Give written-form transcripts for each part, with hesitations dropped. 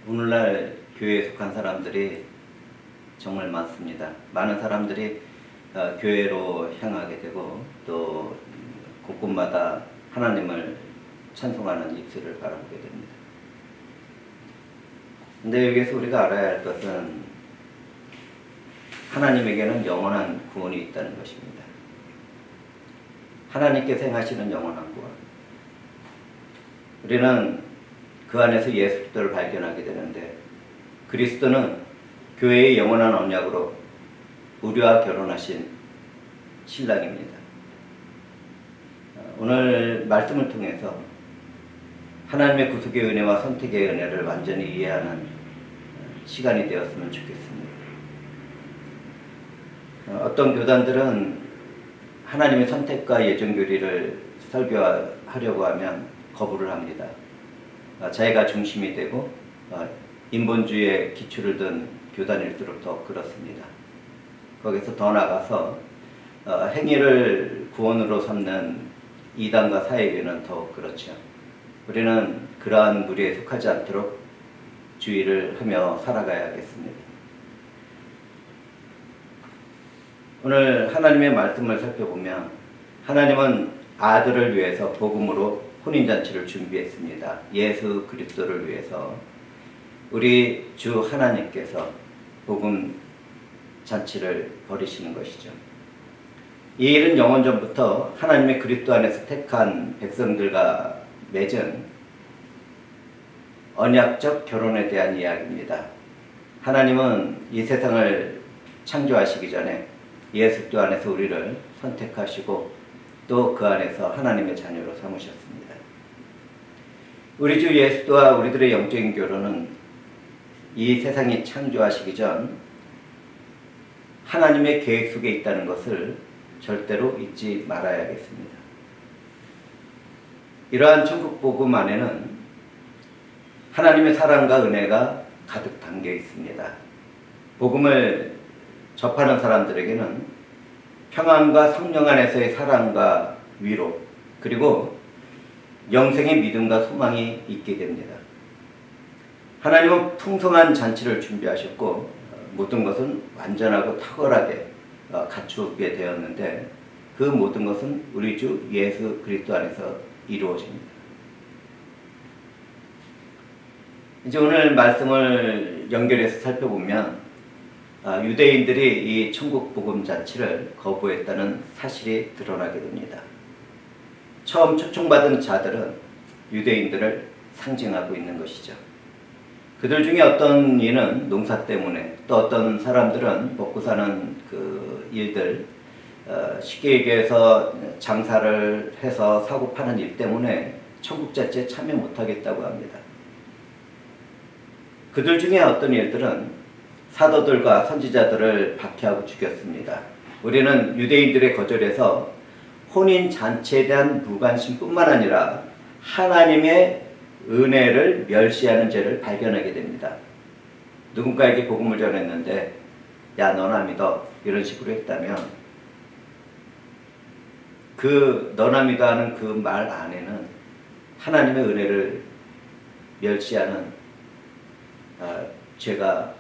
오늘날 교회에 속한 사람들이 정말 많습니다. 많은 사람들이 교회로 향하게 되고 또 곳곳마다 하나님을 찬송하는 입술을 바라보게 됩니다. 근데 여기서 우리가 알아야 할 것은 하나님에게는 영원한 구원이 있다는 것입니다. 하나님께서 행하시는 영원한 구원. 우리는 그 안에서 예수 그리스도를 발견하게 되는데, 그리스도는 교회의 영원한 언약으로 우리와 결혼하신 신랑입니다. 오늘 말씀을 통해서 하나님의 구속의 은혜와 선택의 은혜를 완전히 이해하는 시간이 되었으면 좋겠습니다. 어떤 교단들은 하나님의 선택과 예정교리를 설교하려고 하면 거부를 합니다. 자기가 중심이 되고 인본주의에 기초를 둔 교단일수록 더 그렇습니다. 거기서 더 나가서 행위를 구원으로 삼는 이단과 사회교는 더욱 그렇죠. 우리는 그러한 무리에 속하지 않도록 주의를 하며 살아가야겠습니다. 오늘 하나님의 말씀을 살펴보면 하나님은 아들을 위해서 복음으로 혼인잔치를 준비했습니다. 예수 그리스도를 위해서 우리 주 하나님께서 복음 잔치를 벌이시는 것이죠. 이 일은 영원전부터 하나님의 그리스도 안에서 택한 백성들과 맺은 언약적 결혼에 대한 이야기입니다. 하나님은 이 세상을 창조하시기 전에 예수 그리스도 안에서 우리를 선택하시고 또 그 안에서 하나님의 자녀로 삼으셨습니다. 우리 주 예수 그리스도와 우리들의 영적인 결혼은 이 세상이 창조하시기 전 하나님의 계획 속에 있다는 것을 절대로 잊지 말아야겠습니다. 이러한 천국 복음 안에는 하나님의 사랑과 은혜가 가득 담겨 있습니다. 복음을 접하는 사람들에게는 평안과 성령 안에서의 사랑과 위로, 그리고 영생의 믿음과 소망이 있게 됩니다. 하나님은 풍성한 잔치를 준비하셨고 모든 것은 완전하고 탁월하게 갖추게 되었는데, 그 모든 것은 우리 주 예수 그리스도 안에서 이루어집니다. 이제 오늘 말씀을 연결해서 살펴보면 유대인들이 이 천국 복음 잔치를 거부했다는 사실이 드러나게 됩니다. 처음 초청받은 자들은 유대인들을 상징하고 있는 것이죠. 그들 중에 어떤 이는 농사 때문에, 또 어떤 사람들은 먹고 사는 그 일들, 쉽게 얘기해서 장사를 해서 사고 파는 일 때문에 천국 잔치에 참여 못하겠다고 합니다. 그들 중에 어떤 일들은 사도들과 선지자들을 박해하고 죽였습니다. 우리는 유대인들의 거절에서 혼인 잔치에 대한 무관심뿐만 아니라 하나님의 은혜를 멸시하는 죄를 발견하게 됩니다. 누군가에게 복음을 전했는데 야 너나 믿어 이런 식으로 했다면 그 너나 믿어 하는 그 말 안에는 하나님의 은혜를 멸시하는 죄가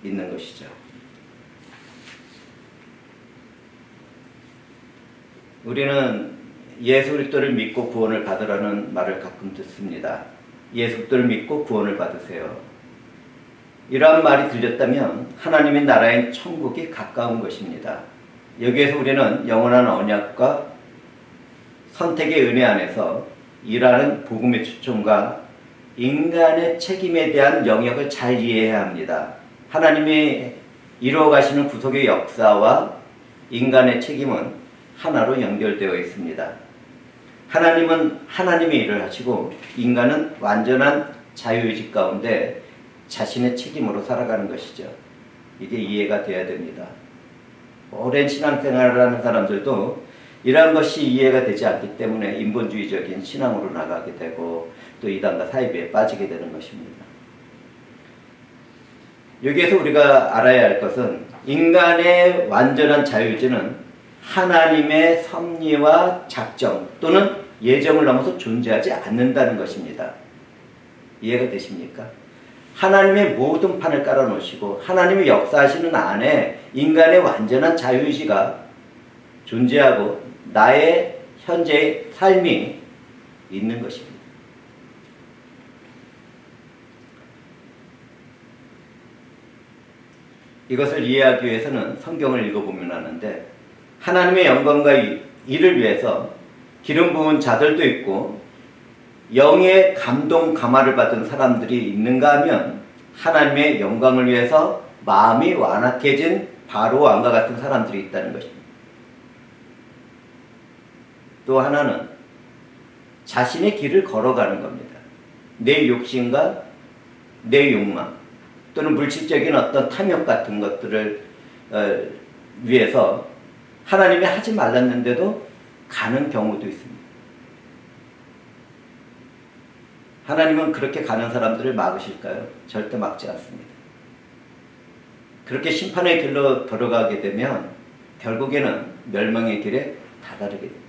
있는 것이죠. 우리는 예수 그리스도를 믿고 구원을 받으라는 말을 가끔 듣습니다. 예수 그리스도를 믿고 구원을 받으세요. 이러한 말이 들렸다면 하나님의 나라인 천국이 가까운 것입니다. 여기에서 우리는 영원한 언약과 선택의 은혜 안에서 일하는 복음의 초청과 인간의 책임에 대한 영역을 잘 이해해야 합니다. 하나님이 이루어 가시는 구속의 역사와 인간의 책임은 하나로 연결되어 있습니다. 하나님은 하나님의 일을 하시고 인간은 완전한 자유의식 가운데 자신의 책임으로 살아가는 것이죠. 이게 이해가 돼야 됩니다. 오랜 신앙생활을 하는 사람들도 이러한 것이 이해가 되지 않기 때문에 인본주의적인 신앙으로 나가게 되고 또 이단과 사이비에 빠지게 되는 것입니다. 여기에서 우리가 알아야 할 것은 인간의 완전한 자유의지는 하나님의 섭리와 작정 또는 예정을 넘어서 존재하지 않는다는 것입니다. 이해가 되십니까? 하나님의 모든 판을 깔아놓으시고 하나님의 역사하시는 안에 인간의 완전한 자유의지가 존재하고 나의 현재의 삶이 있는 것입니다. 이것을 이해하기 위해서는 성경을 읽어보면 하는데, 하나님의 영광과 이를 위해서 기름 부은 자들도 있고 영의 감동 감화를 받은 사람들이 있는가 하면 하나님의 영광을 위해서 마음이 완악해진 바로 왕과 같은 사람들이 있다는 것입니다. 또 하나는 자신의 길을 걸어가는 겁니다. 내 욕심과 내 욕망 또는 물질적인 어떤 탐욕 같은 것들을 위해서 하나님이 하지 말랐는데도 가는 경우도 있습니다. 하나님은 그렇게 가는 사람들을 막으실까요? 절대 막지 않습니다. 그렇게 심판의 길로 들어가게 되면 결국에는 멸망의 길에 다다르게 됩니다.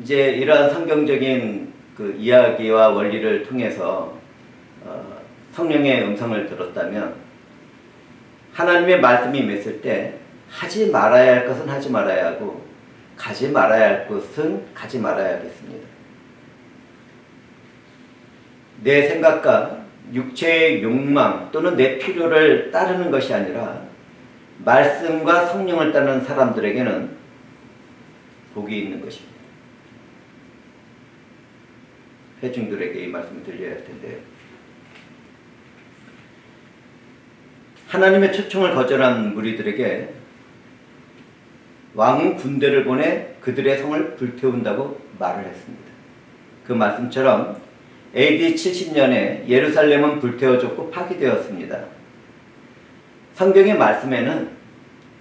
이제 이러한 성경적인 그 이야기와 원리를 통해서 성령의 음성을 들었다면, 하나님의 말씀이 임했을 때 하지 말아야 할 것은 하지 말아야 하고 가지 말아야 할 곳은 가지 말아야 하겠습니다. 내 생각과 육체의 욕망 또는 내 필요를 따르는 것이 아니라 말씀과 성령을 따르는 사람들에게는 복이 있는 것입니다. 회중들에게 이 말씀이 들려야 할 텐데요. 하나님의 초청을 거절한 무리들에게 왕은 군대를 보내 그들의 성을 불태운다고 말을 했습니다. 그 말씀처럼 AD 70년에 예루살렘은 불태워졌고 파괴되었습니다. 성경의 말씀에는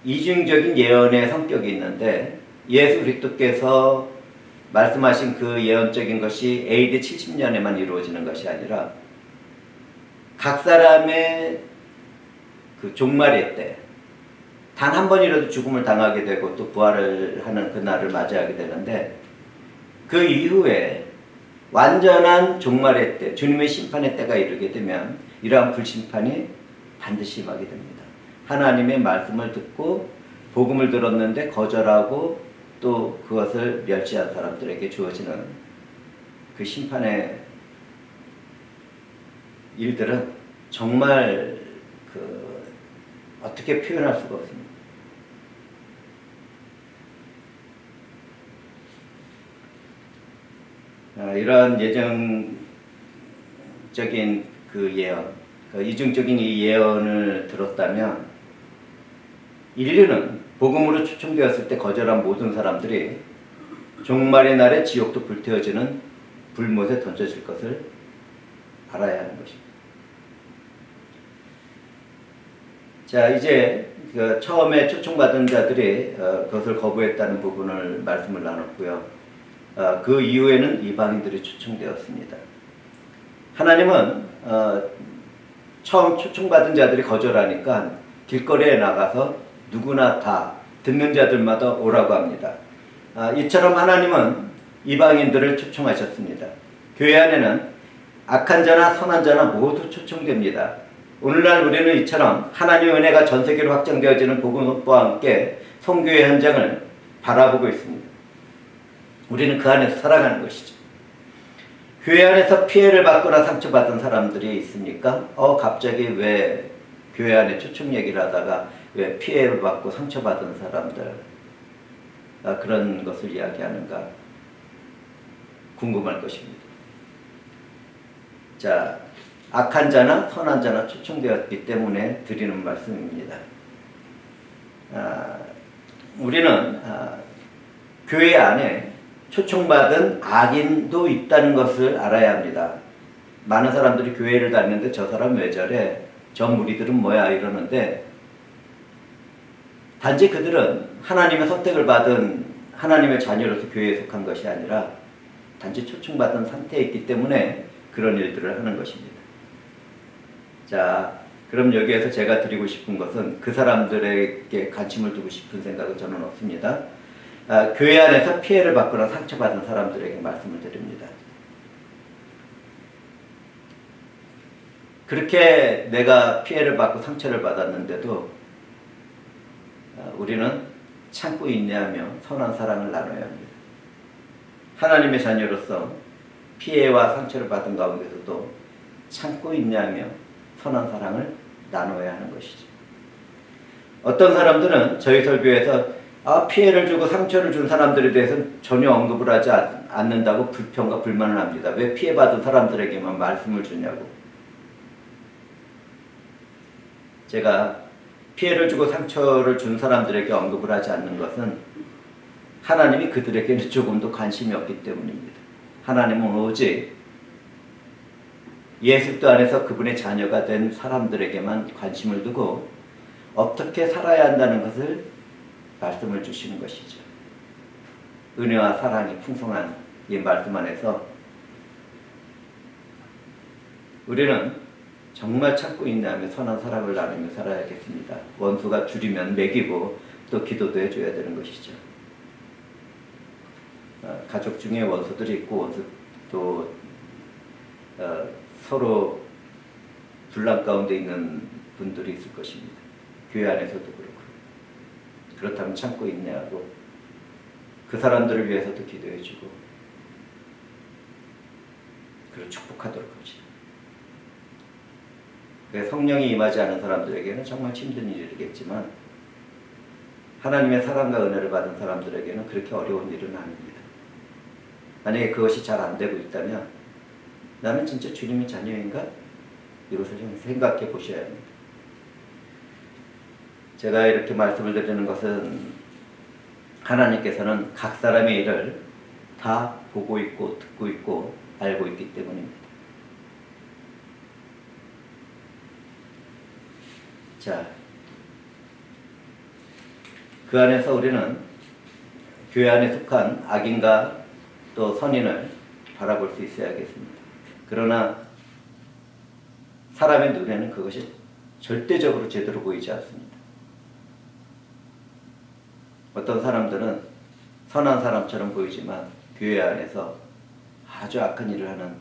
이중적인 예언의 성격이 있는데, 예수 그리스도께서 말씀하신 그 예언적인 것이 AD 70년에만 이루어지는 것이 아니라 각 사람의 그 종말의 때 단 한 번이라도 죽음을 당하게 되고 또 부활을 하는 그날을 맞이하게 되는데, 그 이후에 완전한 종말의 때, 주님의 심판의 때가 이르게 되면 이러한 불심판이 반드시 임하게 됩니다. 하나님의 말씀을 듣고 복음을 들었는데 거절하고 또 그것을 멸시한 사람들에게 주어지는 그 심판의 일들은 정말 어떻게 표현할 수가 없습니다. 이러한 예정적인 그 예언, 이중적인 이 예언을 들었다면 인류는 복음으로 초청되었을 때 거절한 모든 사람들이 종말의 날에 지옥도 불태워지는 불못에 던져질 것을 알아야 하는 것입니다. 자, 이제 처음에 초청받은 자들이 그것을 거부했다는 부분을 말씀을 나눴고요. 그 이후에는 이방인들이 초청되었습니다. 하나님은 처음 초청받은 자들이 거절하니까 길거리에 나가서 누구나 다 듣는 자들마다 오라고 합니다. 이처럼 하나님은 이방인들을 초청하셨습니다. 교회 안에는 악한 자나 선한 자나 모두 초청됩니다. 오늘날 우리는 이처럼 하나님의 은혜가 전 세계로 확장되어지는 복음 선포와 함께 선교의 현장을 바라보고 있습니다. 우리는 그 안에서 살아가는 것이죠. 교회 안에서 피해를 받거나 상처받은 사람들이 있습니까? 갑자기 왜 교회 안에 초청 얘기를 하다가 왜 피해를 받고 상처받은 사람들, 그런 것을 이야기하는가 궁금할 것입니다. 자, 악한 자나 선한 자나 초청되었기 때문에 드리는 말씀입니다. 우리는 교회 안에 초청받은 악인도 있다는 것을 알아야 합니다. 많은 사람들이 교회를 다니는데 저 사람 왜 저래? 저 무리들은 뭐야? 이러는데, 단지 그들은 하나님의 선택을 받은 하나님의 자녀로서 교회에 속한 것이 아니라 단지 초청받은 상태에 있기 때문에 그런 일들을 하는 것입니다. 자, 그럼 여기에서 제가 드리고 싶은 것은 그 사람들에게 관심을 두고 싶은 생각은 저는 없습니다. 교회 안에서 피해를 받거나 상처받은 사람들에게 말씀을 드립니다. 그렇게 내가 피해를 받고 상처를 받았는데도 우리는 참고 인내하며 선한 사랑을 나눠야 합니다. 하나님의 자녀로서 피해와 상처를 받은 가운데서도 참고 인내하며 선한 사랑을 나눠야 하는 것이죠. 어떤 사람들은 저희 설교에서 피해를 주고 상처를 준 사람들에 대해서는 전혀 언급을 하지 않는다고 불평과 불만을 합니다. 왜 피해받은 사람들에게만 말씀을 주냐고. 제가 피해를 주고 상처를 준 사람들에게 언급을 하지 않는 것은 하나님이 그들에게는 조금도 관심이 없기 때문입니다. 하나님은 오직 예수 그리스도 안에서 그분의 자녀가 된 사람들에게만 관심을 두고 어떻게 살아야 한다는 것을 말씀을 주시는 것이죠. 은혜와 사랑이 풍성한 이 말씀 안에서 우리는 정말 참고 인내하며 선한 사랑을 나누며 살아야겠습니다. 원수가 줄이면 먹이고 또 기도도 해줘야 되는 것이죠. 가족 중에 원수들이 있고 원수 또 서로 분란 가운데 있는 분들이 있을 것입니다. 교회 안에서도 그렇고. 그렇다면 참고 인내하고 그 사람들을 위해서도 기도해주고 그리고 축복하도록 합시다. 성령이 임하지 않은 사람들에게는 정말 힘든 일이겠지만 하나님의 사랑과 은혜를 받은 사람들에게는 그렇게 어려운 일은 아닙니다. 만약에 그것이 잘 안 되고 있다면 나는 진짜 주님의 자녀인가? 이것을 좀 생각해 보셔야 합니다. 제가 이렇게 말씀을 드리는 것은 하나님께서는 각 사람의 일을 다 보고 있고 듣고 있고 알고 있기 때문입니다. 자, 그 안에서 우리는 교회 안에 속한 악인과 또 선인을 바라볼 수 있어야겠습니다. 그러나 사람의 눈에는 그것이 절대적으로 제대로 보이지 않습니다. 어떤 사람들은 선한 사람처럼 보이지만 교회 안에서 아주 악한 일을 하는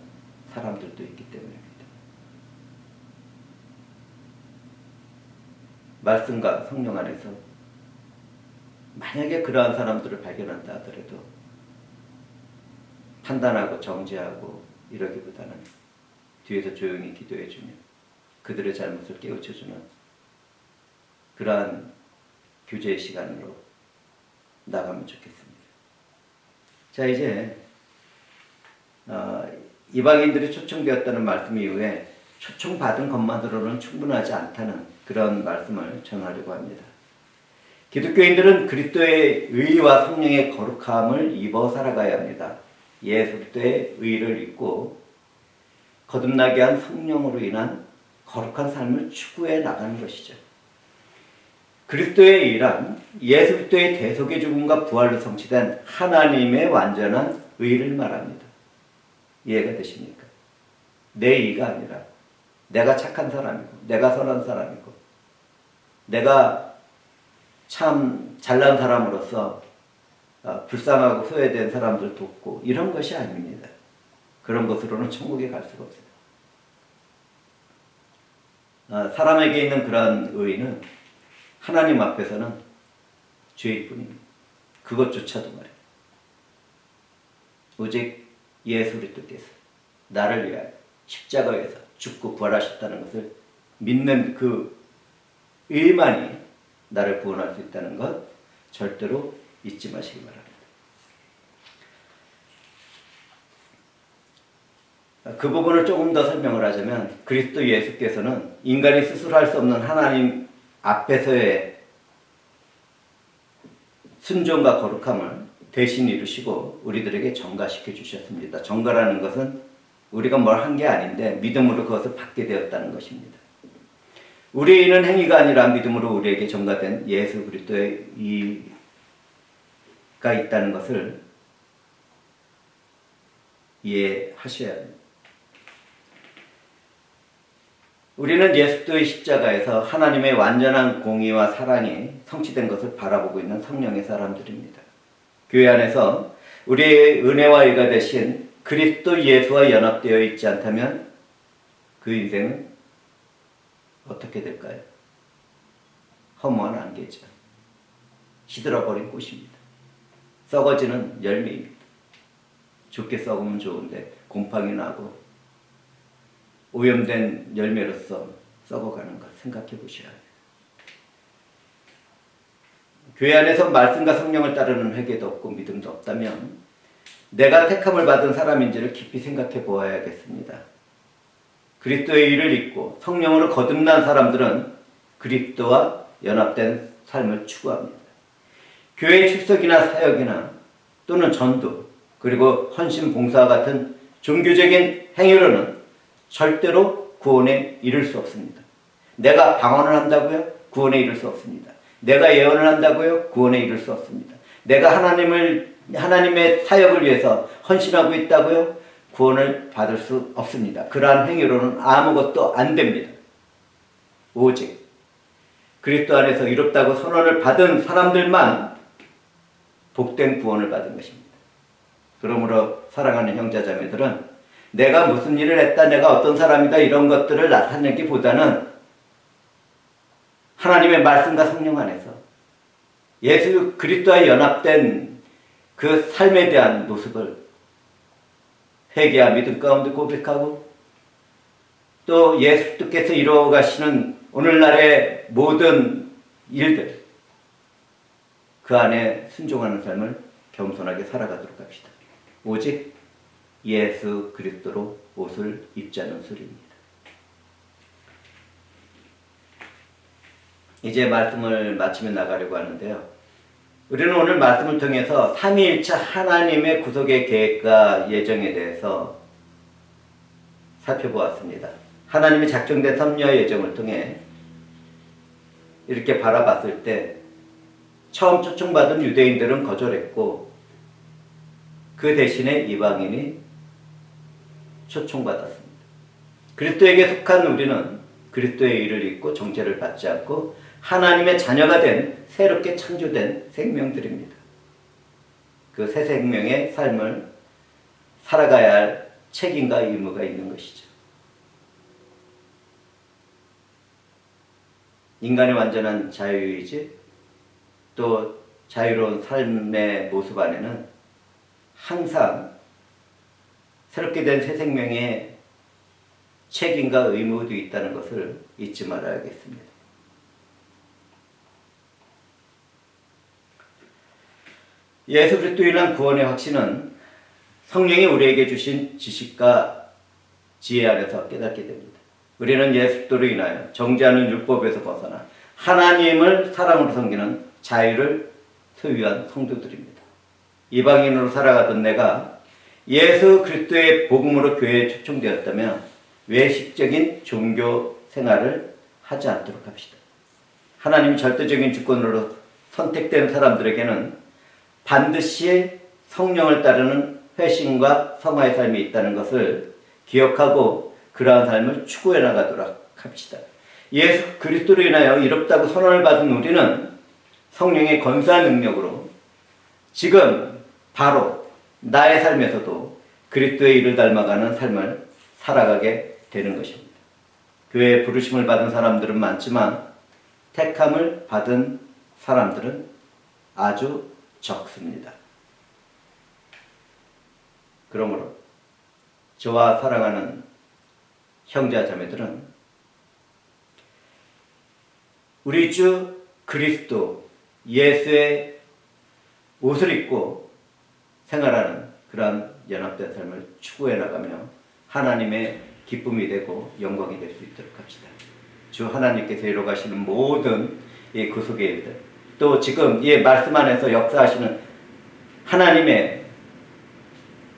사람들도 있기 때문입니다. 말씀과 성령 안에서 만약에 그러한 사람들을 발견한다 하더라도 판단하고 정죄하고 이러기보다는 뒤에서 조용히 기도해주며 그들의 잘못을 깨우쳐주는 그러한 교제의 시간으로 나가면 좋겠습니다. 자, 이제 이방인들이 초청되었다는 말씀 이후에 초청받은 것만으로는 충분하지 않다는 그런 말씀을 전하려고 합니다. 기독교인들은 그리스도의 의와 성령의 거룩함을 입어 살아가야 합니다. 예수 그리스도의 의를 입고 거듭나게 한 성령으로 인한 거룩한 삶을 추구해 나가는 것이죠. 그리스도의 의란 예수 그리스도의 대속의 죽음과 부활로 성취된 하나님의 완전한 의를 말합니다. 이해가 되십니까? 내 의가 아니라 내가 착한 사람이고 내가 선한 사람이고 내가 참 잘난 사람으로서 불쌍하고 소외된 사람들 돕고 이런 것이 아닙니다. 그런 것으로는 천국에 갈 수가 없어요. 사람에게 있는 그런 의는 하나님 앞에서는 죄일 뿐입니다. 그것조차도 말이에요. 오직 예수 그리스도께서 나를 위하여 십자가에서 죽고 부활하셨다는 것을 믿는 그 의만이 나를 구원할 수 있다는 것 절대로 잊지 마시기 바랍니다. 그 부분을 조금 더 설명을 하자면 그리스도 예수께서는 인간이 스스로 할 수 없는 하나님 앞에서의 순종과 거룩함을 대신 이루시고 우리들에게 전가시켜 주셨습니다. 전가라는 것은 우리가 뭘 한 게 아닌데 믿음으로 그것을 받게 되었다는 것입니다. 우리의 의는 행위가 아니라 믿음으로 우리에게 전가된 예수 그리스도의 의가 있다는 것을 이해하셔야 합니다. 우리는 예수 그리스도의 십자가에서 하나님의 완전한 공의와 사랑이 성취된 것을 바라보고 있는 성령의 사람들입니다. 교회 안에서 우리의 은혜와 의가 되신 그리스도 예수와 연합되어 있지 않다면 그 인생은 어떻게 될까요? 허무한 안개죠. 시들어버린 꽃입니다. 썩어지는 열매입니다. 좋게 썩으면 좋은데 곰팡이 나고 오염된 열매로서 썩어가는 것 생각해 보셔야 해요. 교회 안에서 말씀과 성령을 따르는 회개도 없고 믿음도 없다면 내가 택함을 받은 사람인지를 깊이 생각해 보아야겠습니다. 그리스도의 일을 잊고 성령으로 거듭난 사람들은 그리스도와 연합된 삶을 추구합니다. 교회 출석이나 사역이나 또는 전도 그리고 헌신 봉사와 같은 종교적인 행위로는 절대로 구원에 이를 수 없습니다. 내가 방언을 한다고요? 구원에 이를 수 없습니다. 내가 예언을 한다고요? 구원에 이를 수 없습니다. 내가 하나님의 사역을 위해서 헌신하고 있다고요? 구원을 받을 수 없습니다. 그러한 행위로는 아무것도 안 됩니다. 오직 그리스도 안에서 이롭다고 선언을 받은 사람들만 복된 구원을 받은 것입니다. 그러므로 사랑하는 형제자매들은 내가 무슨 일을 했다, 내가 어떤 사람이다 이런 것들을 나타내기보다는 하나님의 말씀과 성령 안에서 예수 그리스도와 연합된 그 삶에 대한 모습을 회개와 믿음 가운데 고백하고 또 예수께서 이루어 가시는 오늘날의 모든 일들 그 안에 순종하는 삶을 겸손하게 살아가도록 합시다. 오직 예수 그리스도로 옷을 입자는 소리입니다. 이제 말씀을 마치며 나가려고 하는데요. 우리는 오늘 말씀을 통해서 삼위일체 하나님의 구속의 계획과 예정에 대해서 살펴보았습니다. 하나님의 작정된 섭리와 예정을 통해 이렇게 바라봤을 때 처음 초청받은 유대인들은 거절했고 그 대신에 이방인이 초청받았습니다. 그리스도에게 속한 우리는 그리스도의 일을 잊고 정죄를 받지 않고 하나님의 자녀가 된 새롭게 창조된 생명들입니다. 그 새 생명의 삶을 살아가야 할 책임과 의무가 있는 것이죠. 인간의 완전한 자유의지 또 자유로운 삶의 모습 안에는 항상 새롭게 된 새 생명의 책임과 의무도 있다는 것을 잊지 말아야겠습니다. 예수 그리스도로 인한 구원의 확신은 성령이 우리에게 주신 지식과 지혜 안에서 깨닫게 됩니다. 우리는 예수 그리스도로 인하여 정죄하는 율법에서 벗어나 하나님을 사랑으로 섬기는 자유를 소유한 성도들입니다. 이방인으로 살아가던 내가 예수 그리스도의 복음으로 교회에 초청되었다면 외식적인 종교 생활을 하지 않도록 합시다. 하나님 절대적인 주권으로 선택된 사람들에게는 반드시 성령을 따르는 회심과 성화의 삶이 있다는 것을 기억하고 그러한 삶을 추구해 나가도록 합시다. 예수 그리스도로 인하여 이롭다고 선언을 받은 우리는 성령의 건사한 능력으로 지금 바로 나의 삶에서도 그리스도의 일을 닮아가는 삶을 살아가게 되는 것입니다. 교회에 부르심을 받은 사람들은 많지만 택함을 받은 사람들은 아주 적습니다. 그러므로 저와 사랑하는 형제 자매들은 우리 주 그리스도 예수의 옷을 입고 생활하는 그러한 연합된 삶을 추구해 나가며 하나님의 기쁨이 되고 영광이 될 수 있도록 합시다. 주 하나님께서 이루어가시는 모든 이 구속의 일들 또 지금 이 말씀 안에서 역사하시는 하나님의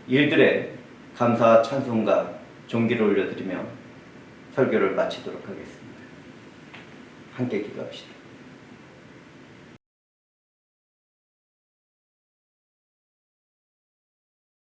일들에 감사와 찬송과 존귀를 올려드리며 설교를 마치도록 하겠습니다. 함께 기도합시다.